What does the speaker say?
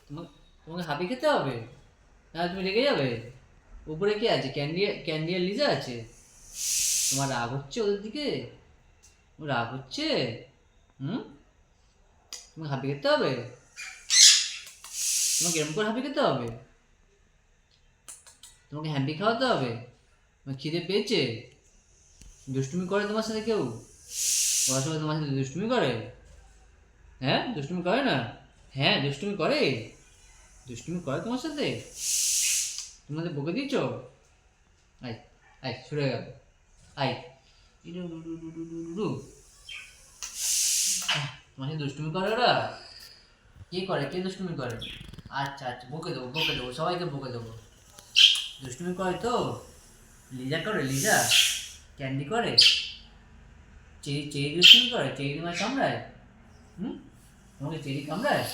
তোমাকে তোমাকে হাবি খেতে হবে, না তুমি রেগে যাবে? উপরে কি আছে? ক্যান্ডি, ক্যান্ডি আর লিজা আছে। তোমার রাগ হচ্ছে ওদের দিকে? রাগ হচ্ছে? হুম? তোমাকে হাবি খেতে হবে? তোমাকে এরকম করে হাবি খেতে হবে? তোমাকে হ্যান্ডি খাওয়াতে হবে? তোমার খিদে পেয়েছে? দুষ্টুমি করে তোমার সাথে কেউ? ওরা সবাই তোমার সাথে দুষ্টুমি করে? হ্যাঁ, দুষ্টুমি করে না? হ্যাঁ, দুষ্টুমি করে। দুষ্টুমি করে তোমার সাথে? তোমাদের বকে দিয়েছো? আই, আই শুরু হয়ে গেল। আই, ইরু রু রু রু রু রু রু রু। তোমার সাথে দুষ্টুমি করে ওরা? কে করে? কে দুষ্টুমি করে? আচ্ছা আচ্ছা, বকে দেবো, বকে দেবো, সবাইকে বকে দেবো। দুষ্টুমি করে তো? লিজা করে? লিজা ক্যান্ডি করে? চেরি, চেরি দুষ্টুমি করে? চেরি তোমায় কামড়ায়? হুম? তোমাকে চেরি কামড়ায়?